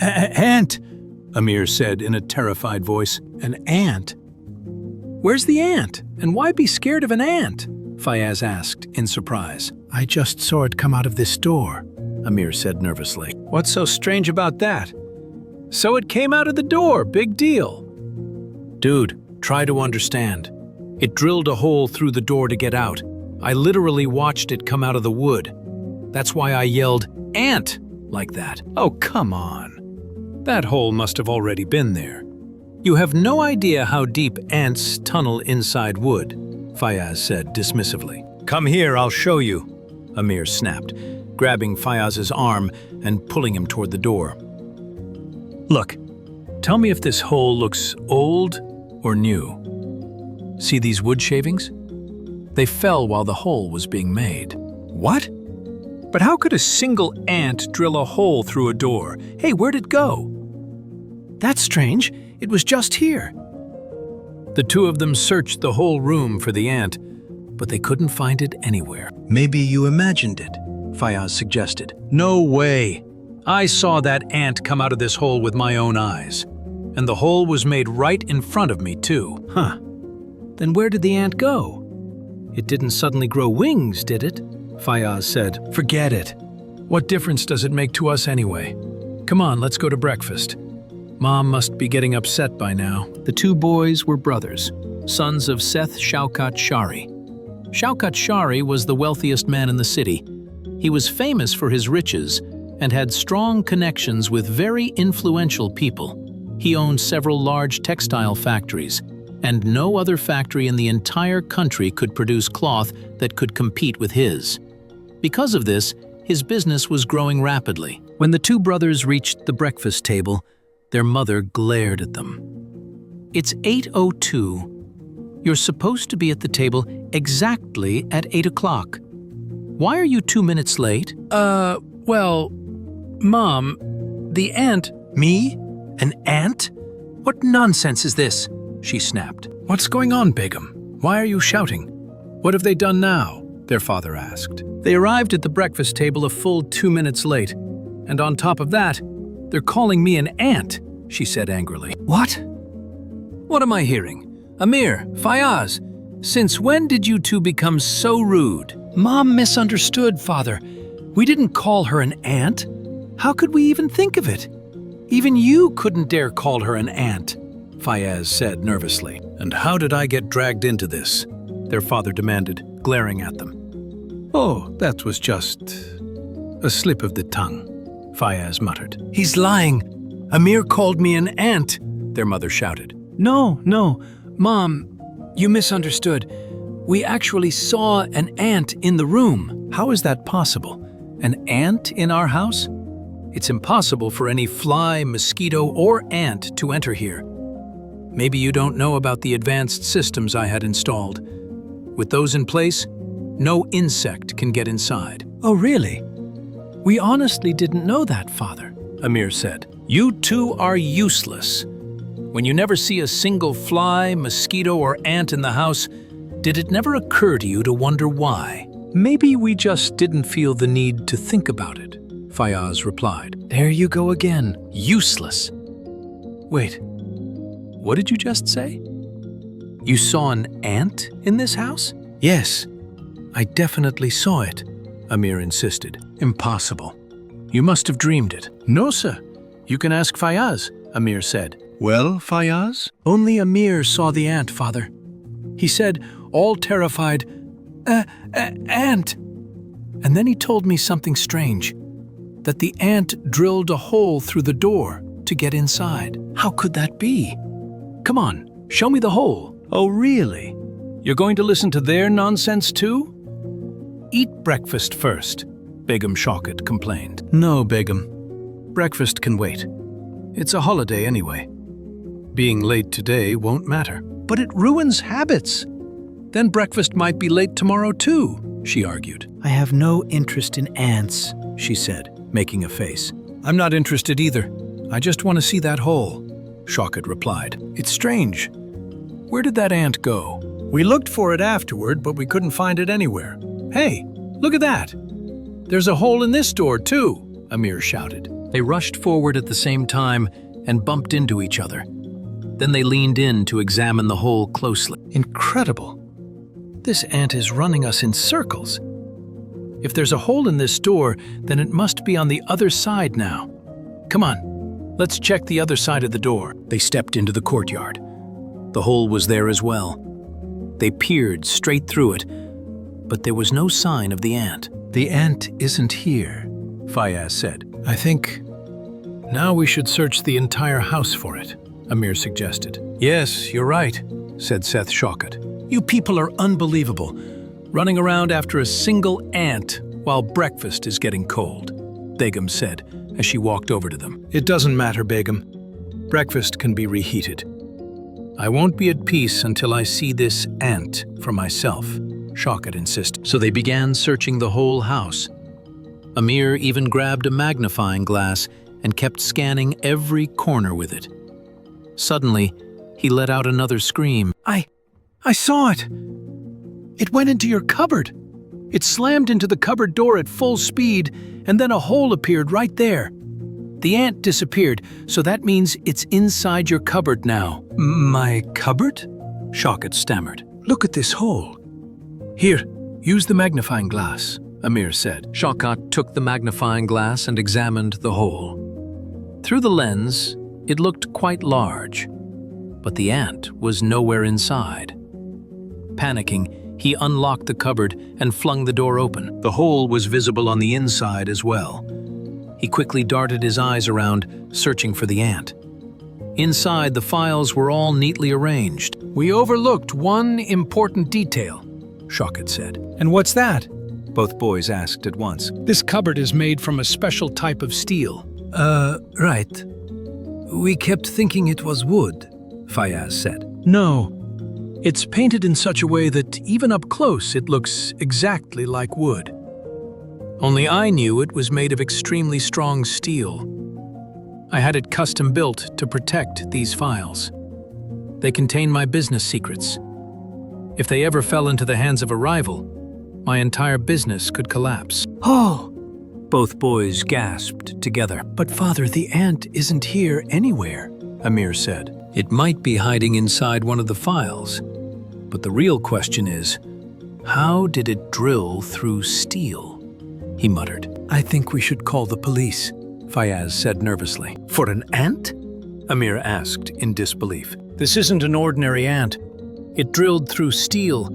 Ant, Aamir said in a terrified voice. An ant? Where's the ant? And why be scared of an ant? Fayyaz asked in surprise. I just saw it come out of this door, Aamir said nervously. What's so strange about that? So it came out of the door, big deal. Dude, try to understand. It drilled a hole through the door to get out. I literally watched it come out of the wood. That's why I yelled, "Ant!" like that. Oh, come on. That hole must have already been there. You have no idea how deep ants tunnel inside wood, Fayyaz said dismissively. Come here, I'll show you, Aamir snapped, grabbing Fayyaz's arm and pulling him toward the door. Look, tell me if this hole looks old or new. See these wood shavings? They fell while the hole was being made. What? But how could a single ant drill a hole through a door? Hey, where'd it go? That's strange. It was just here. The two of them searched the whole room for the ant, but they couldn't find it anywhere. Maybe you imagined it, Fayyaz suggested. No way. I saw that ant come out of this hole with my own eyes. And the hole was made right in front of me, too. Huh. Then where did the ant go? It didn't suddenly grow wings, did it? Fayyaz said. Forget it. What difference does it make to us anyway? Come on, let's go to breakfast. Mom must be getting upset by now. The two boys were brothers, sons of Seth Shaukat Shari. Shaukat Shari was the wealthiest man in the city. He was famous for his riches and had strong connections with very influential people. He owned several large textile factories, and no other factory in the entire country could produce cloth that could compete with his. Because of this, his business was growing rapidly. When the two brothers reached the breakfast table, their mother glared at them. It's 8:02. You're supposed to be at the table exactly at 8 o'clock. Why are you 2 minutes late? Well, Mom, the ant... Me? An ant? What nonsense is this? She snapped. What's going on, Begum? Why are you shouting? What have they done now? Their father asked. They arrived at the breakfast table a full 2 minutes late. And on top of that, they're calling me an ant, she said angrily. What? What am I hearing? Aamir, Fayyaz, since when did you two become so rude? Mom misunderstood, Father. We didn't call her an ant. How could we even think of it? Even you couldn't dare call her an ant, Fayyaz said nervously. And how did I get dragged into this? Their father demanded, glaring at them. Oh, that was just a slip of the tongue, Fayyaz muttered. He's lying. Aamir called me an ant, their mother shouted. No, Mom, you misunderstood. We actually saw an ant in the room. How is that possible? An ant in our house? It's impossible for any fly, mosquito, or ant to enter here. Maybe you don't know about the advanced systems I had installed. With those in place, no insect can get inside. Oh, really? We honestly didn't know that, Father, Aamir said. You two are useless. When you never see a single fly, mosquito, or ant in the house, did it never occur to you to wonder why? Maybe we just didn't feel the need to think about it, Fayyaz replied. There you go again. Useless. Wait, what did you just say? You saw an ant in this house? Yes, I definitely saw it, Aamir insisted. Impossible. You must have dreamed it. No, sir. You can ask Fayyaz, Aamir said. Well, Fayyaz? Only Aamir saw the ant, Father. He said, all terrified, ant. And then he told me something strange, that the ant drilled a hole through the door to get inside. How could that be? Come on, show me the hole. Oh, really? You're going to listen to their nonsense too? Eat breakfast first, Begum Shaukat complained. No, Begum. Breakfast can wait. It's a holiday anyway. Being late today won't matter. But it ruins habits. Then breakfast might be late tomorrow too, she argued. I have no interest in ants, she said, making a face. I'm not interested either. I just want to see that hole, Shaukat replied. It's strange. Where did that ant go? We looked for it afterward, but we couldn't find it anywhere. Hey, look at that. There's a hole in this door too, Aamir shouted. They rushed forward at the same time and bumped into each other. Then they leaned in to examine the hole closely. Incredible! This ant is running us in circles. If there's a hole in this door, then it must be on the other side now. Come on, let's check the other side of the door. They stepped into the courtyard. The hole was there as well. They peered straight through it, but there was no sign of the ant. The ant isn't here, Fayyaz said. I think now we should search the entire house for it, Aamir suggested. Yes, you're right, said Seth Shaukat. You people are unbelievable, running around after a single ant while breakfast is getting cold, Begum said as she walked over to them. It doesn't matter, Begum. Breakfast can be reheated. I won't be at peace until I see this ant for myself, Shaukat insisted. So they began searching the whole house. Aamir even grabbed a magnifying glass and kept scanning every corner with it. Suddenly, he let out another scream. I saw it! It went into your cupboard. It slammed into the cupboard door at full speed, and then a hole appeared right there. The ant disappeared, so that means it's inside your cupboard now. My cupboard? Shaukat stammered. Look at this hole. Here, use the magnifying glass, Aamir said. Shaukat took the magnifying glass and examined the hole. Through the lens, it looked quite large, but the ant was nowhere inside. Panicking, he unlocked the cupboard and flung the door open. The hole was visible on the inside as well. He quickly darted his eyes around, searching for the ant. Inside, the files were all neatly arranged. We overlooked one important detail, Shaukat said. And what's that? Both boys asked at once. This cupboard is made from a special type of steel. Right. We kept thinking it was wood, Fayyaz said. No. It's painted in such a way that even up close it looks exactly like wood. Only I knew it was made of extremely strong steel. I had it custom built to protect these files. They contain my business secrets. If they ever fell into the hands of a rival, my entire business could collapse. Oh! Both boys gasped together. But father, the ant isn't here anywhere, Aamir said. It might be hiding inside one of the files. But the real question is, how did it drill through steel? He muttered. I think we should call the police, Fayyaz said nervously. For an ant? Aamir asked in disbelief. This isn't an ordinary ant. It drilled through steel,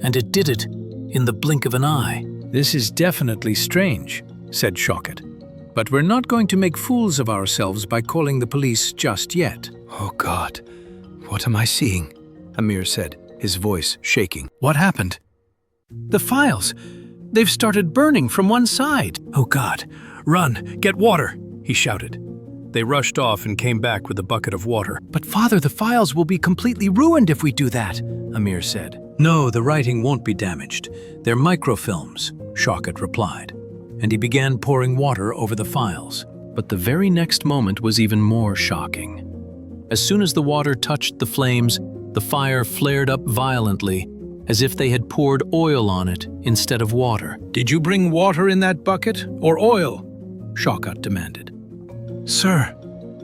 and it did it in the blink of an eye. This is definitely strange, said Shaukat. But we're not going to make fools of ourselves by calling the police just yet. Oh God, what am I seeing? Aamir said, his voice shaking. What happened? The files. They've started burning from one side. Oh God, run, get water, he shouted. They rushed off and came back with a bucket of water. But father, the files will be completely ruined if we do that, Aamir said. No, the writing won't be damaged. They're microfilms, Shaukat replied, and he began pouring water over the files. But the very next moment was even more shocking. As soon as the water touched the flames, the fire flared up violently, as if they had poured oil on it instead of water. Did you bring water in that bucket, or oil? Shaukat demanded. Sir,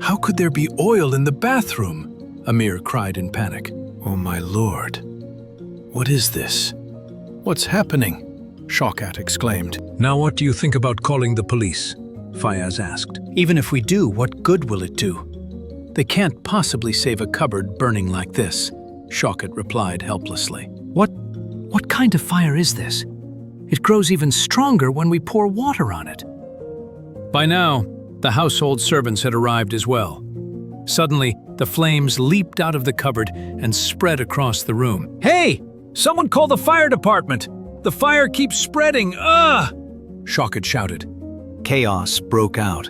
how could there be oil in the bathroom? Aamir cried in panic. Oh my lord. What is this? What's happening? Shaukat exclaimed. Now what do you think about calling the police? Fayyaz asked. Even if we do, what good will it do? They can't possibly save a cupboard burning like this, Shaukat replied helplessly. What kind of fire is this? It grows even stronger when we pour water on it. By now, the household servants had arrived as well. Suddenly, the flames leaped out of the cupboard and spread across the room. Hey! Someone call the fire department! The fire keeps spreading! Ah! Shaukat shouted. Chaos broke out.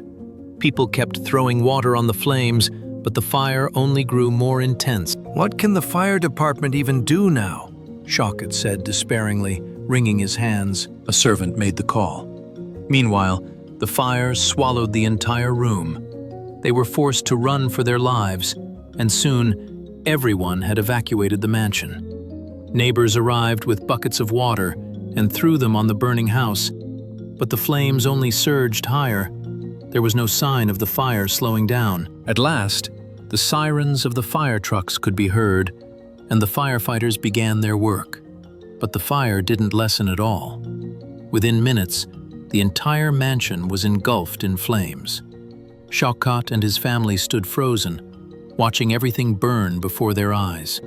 People kept throwing water on the flames, but the fire only grew more intense. What can the fire department even do now? Shaukat said despairingly, wringing his hands. A servant made the call. Meanwhile, the fire swallowed the entire room. They were forced to run for their lives, and soon everyone had evacuated the mansion. Neighbors arrived with buckets of water and threw them on the burning house, but the flames only surged higher. There was no sign of the fire slowing down. At last, the sirens of the fire trucks could be heard, and the firefighters began their work. But the fire didn't lessen at all. Within minutes, the entire mansion was engulfed in flames. Shaukat and his family stood frozen, watching everything burn before their eyes.